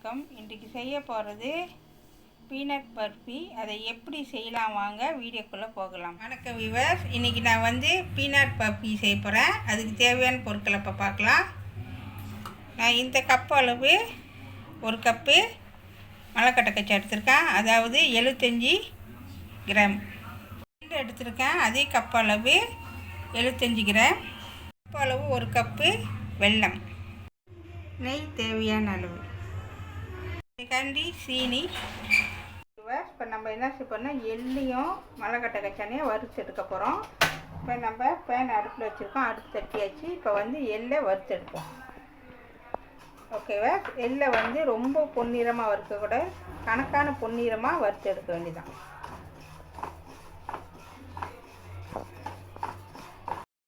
வணக்கம். இன்றைக்கி செய்ய போகிறது பீனட் பர்ஃபி. அதை எப்படி செய்யலாம் வாங்க வீடியோக்குள்ளே போகலாம். வணக்கம் வியூவர்ஸ், இன்றைக்கி நான் பீனட் பர்ஃபி செய்ய போகிறேன். அதுக்கு தேவையான பொருட்களை இப்போ பார்க்கலாம். நான் இந்த கப் அளவு 1 கப்பு மலைக்கட்டை கச்சி எடுத்திருக்கேன், அதாவது 75 கிராம். எடுத்திருக்கேன் அதே கப் அளவு 75 கிராம். கப் அளவு 1 கப்பு வெல்லம், நெய் தேவையான அளவு, கண்டி சீனி. இப்போ நம்ம என்ன செய்ய போறோம்னா எள்ளையும் மலைக்கட்டை கச்சானையும் வறுத்து எடுக்க போகிறோம். இப்போ நம்ம பேன் அடுப்பில் வச்சுருக்கோம், அடுப்பு தட்டியாச்சு. இப்போ எள்ளை வறுத்து எடுப்போம். ஓகேவா? எள்ளை ரொம்ப பொன்னிறமாக வறுக்கக்கூட, கணக்கான பொன்னிறமாக வறுத்து எடுக்க வேண்டியதான்.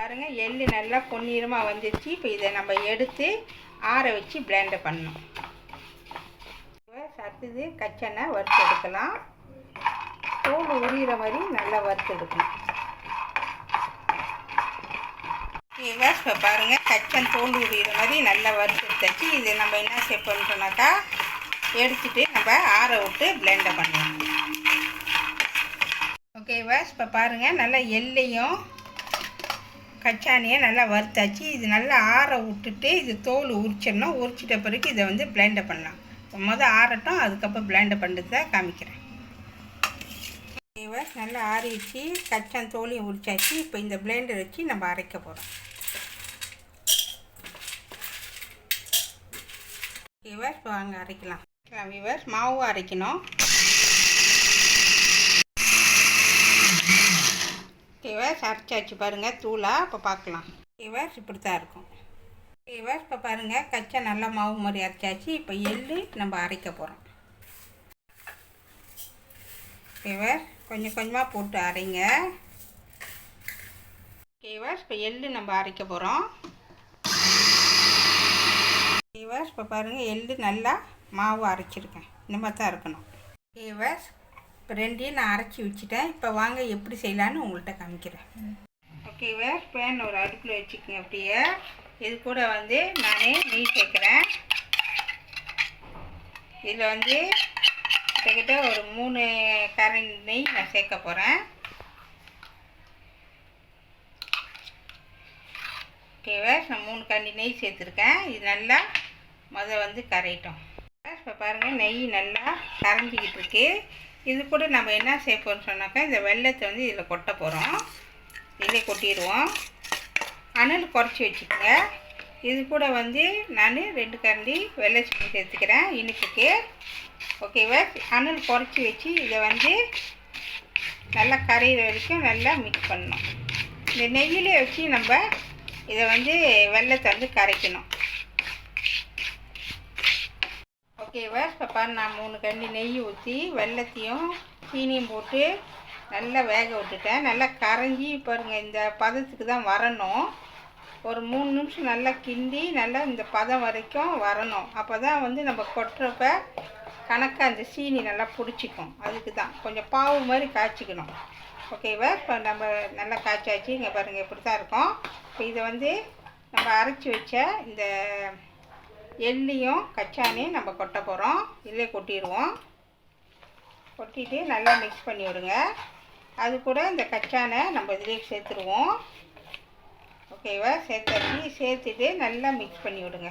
பாருங்க, எள்ளு நல்லா பொன்னிறமாக வந்துச்சு. இப்போ இதை நம்ம எடுத்து ஆற வச்சு பிளெண்ட் பண்ணணும். அடுத்தது கச்செண்ணெய் வறுத்து எடுக்கலாம். தோல் உரிகிற மாதிரி நல்லா வறுத்து எடுக்கணும். இப்போ பாருங்கள், கச்சன் தோல் உரிகிற மாதிரி நல்லா வறுத்து எடுத்தாச்சு. இது நம்ம என்ன செய்ய பண்ணுறோம்னாக்கா, எடுத்துட்டு நம்ம ஆற விட்டு பிளெண்ட் பண்ணலாம். ஓகேவா? இப்போ பாருங்கள், நல்லா எள்ளையும் கச்சானியை நல்லா வறுத்தாச்சு. இது நல்லா ஆற விட்டுட்டு இது தோல் உரிச்சிடணும். உரிச்சிட்ட பிறகு இதை பிளெண்ட் பண்ணலாம். ஆறட்டும், அதுக்கப்புறம் பிளெண்ட் பண்ணிட்டு தான் காமிக்கிறேன். ஓகேவா? நல்லா ஆறிடுச்சு, கச்சான் தோலையும் உரிச்சாச்சு. இப்போ இந்த பிளெண்டர் வச்சு நம்ம அரைக்க போகிறோம். ஓகேவா? இப்போ வாங்க அரைக்கலாம். வியூவர்ஸ், மாவு அரைக்கணும். ஓகேவா? அரைச்சாச்சு பாருங்கள் தூளாக. இப்போ பார்க்கலாம். ஓகேவா? இப்படி தான் இருக்கும். ஓகேவா? இப்போ பாருங்கள், கச்சா நல்லா மாவு மாதிரி அரைச்சாச்சு. இப்போ எள்ளு நம்ம அரைக்க போகிறோம். ஓகேவா? கொஞ்சம் கொஞ்சமாக போட்டு அரைங்க. ஓகேவா? இப்போ எள்ளு நம்ம அரைக்க போகிறோம். ஓகேவா? இப்போ பாருங்கள், எள்ளு நல்லா மாவு அரைச்சிருக்கேன். இந்த மாதிரி தான் இருக்கணும். ஓகேவா? இப்போ ரெண்டையும் நான் அரைச்சி வச்சுட்டேன். இப்போ வாங்க எப்படி செய்யலான்னு உங்கள்கிட்ட காமிக்கிறேன். ஓகேவா? பேன் ஒரு அடுப்பில் வச்சுக்கோங்க. அப்படியே இது கூட நான் நெய் சேர்க்குறேன். இதில் கிட்டத்தட்ட ஒரு 3 கரண்டி நெய் நான் சேர்க்க போகிறேன். ஓகேவா? நான் 3 கரண்டி நெய் சேர்த்துருக்கேன். இது நல்லா கரையட்டும். இப்போ பாருங்கள், நெய் நல்லா கரைஞ்சிக்கிட்டு இருக்கு. இது கூட நம்ம என்ன செய்ய போகிறோம்னு சொன்னாக்கா, இந்த வெல்லத்தை இதில் கொட்ட போகிறோம். இதில் கொட்டிடுவோம். அனல் குறைச்சி வச்சுக்கோங்க. இது கூட நான் 2 கரண்டி வெள்ளை சீனி சேர்த்துக்கிறேன் இனிப்புக்கு. ஓகேவா? அனல் குறைச்சி வச்சு இதை நல்லா கரையிற வரைக்கும் நல்லா மிக்ஸ் பண்ணணும். இந்த நெய்யிலே வச்சு நம்ம இதை வெள்ளத்தை கரைக்கணும். ஓகேவா? இப்போ நான் 3 கரண்டி நெய் ஊற்றி வெள்ளத்தையும் சீனியும் போட்டு நல்லா வேக விட்டுட்டேன். நல்லா கரைஞ்சி பாருங்கள், இந்த பதத்துக்கு தான் வரணும். ஒரு 3 நிமிஷம் நல்லா கிண்டி நல்லா இந்த பதம் வரைக்கும் வரணும். அப்போ தான் நம்ம கொட்டுறப்ப கணக்காக அந்த சீனி நல்லா பிடிச்சிக்கும். அதுக்கு தான் கொஞ்சம் பாவு மாதிரி காய்ச்சிக்கணும். ஓகேவா? இப்போ நம்ம நல்லா காய்ச்சாச்சு. இங்கே பாருங்கள், இப்படி தான் இருக்கும். இப்போ இதை நம்ம அரைச்சி வச்ச இந்த எள்ளையும் கச்சானையும் நம்ம கொட்ட போகிறோம். இதிலே கொட்டிடுவோம். கொட்டிட்டு நல்லா மிக்ஸ் பண்ணி விடுங்க. அது கூட இந்த கச்சானை நம்ம இதிலே சேர்த்துருவோம். ஓகேவா? சேர்த்துட்டு நல்லா மிக்ஸ் பண்ணி விடுங்க.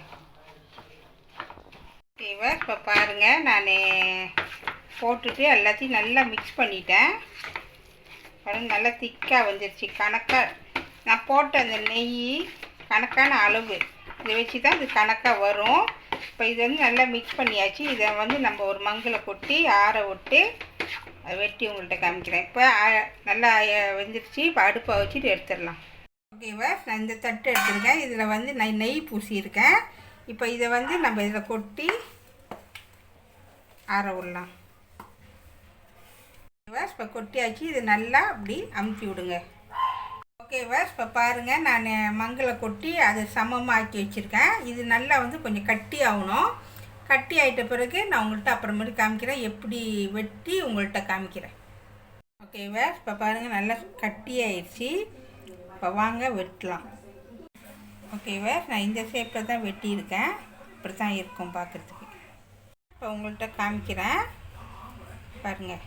ஓகேவா? இப்போ பாருங்கள், நான் போட்டுட்டு எல்லாத்தையும் நல்லா மிக்ஸ் பண்ணிட்டேன். பாருங்கள், நல்லா திக்காக வந்துருச்சு. கணக்காக நான் போட்ட அந்த நெய் கணக்கான அளவு இதை வச்சு தான் இது கணக்காக வரும். இப்போ இது நல்லா மிக்ஸ் பண்ணியாச்சு. இதை நம்ம ஒரு மங்கில் கொட்டி ஆற விட்டு அதை வெட்டி உங்கள்கிட்ட காமிக்கிறேன். இப்போ நல்லா வெந்துருச்சு. இப்போ அடுப்பை வச்சுட்டு எடுத்துடலாம். ஓகேவா? நான் இந்த தட்டு எடுத்துருக்கேன். இதில் நான் நெய் பூசியிருக்கேன். இப்போ இதை நம்ம இதில் கொட்டி ஆற விடலாம். ஓகேவா? இப்போ கொட்டியாச்சு. இது நல்லா அப்படி அமுத்தி விடுங்க. ஓகேவா? இப்போ பாருங்கள், நான் மங்களை கொட்டி அதை சமமாக ஆக்கி வச்சுருக்கேன். இது நல்லா கொஞ்சம் கட்டி ஆகணும். கட்டி ஆகிட்ட பிறகு நான் உங்கள்கிட்ட அப்புறமேட்டு காமிக்கிறேன், எப்படி வெட்டி உங்கள்கிட்ட காமிக்கிறேன். ஓகேவா? இப்போ பாருங்கள், நல்லா கட்டி ஆயிடுச்சு. இப்போ வாங்க வெட்டலாம். ஓகேவா? நான் இந்த ஷேப்பில் தான் வெட்டியிருக்கேன். இப்படி தான் இருக்கும் பார்க்குறதுக்கு. இப்போ உங்கள்கிட்ட காமிக்கிறேன் பாருங்கள்.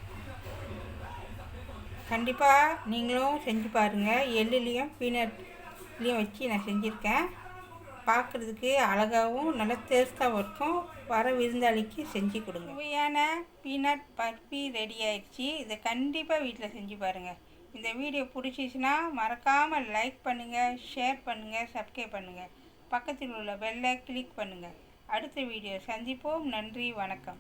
கண்டிப்பாக நீங்களும் செஞ்சு பாருங்கள். எள்ளுலேயும் பீனட்லேயும் வச்சு நான் செஞ்சுருக்கேன். பார்க்குறதுக்கு அழகாகவும் நல்லா டேஸ்ட்டாகவும் இருக்கும். வர விருந்தாளிக்கு செஞ்சு கொடுங்க. சுவையான பீனட் பர்ஃபி ரெடி ஆயிடுச்சு. இதை கண்டிப்பாக வீட்டில் செஞ்சு பாருங்கள். இந்த வீடியோ பிடிச்சிச்சின்னா மறக்காமல் லைக் பண்ணுங்கள், ஷேர் பண்ணுங்கள், சப்ஸ்கிரைப் பண்ணுங்கள். பக்கத்தில் உள்ள பெல்லை கிளிக் பண்ணுங்கள். அடுத்த வீடியோ சந்திப்போம். நன்றி, வணக்கம்.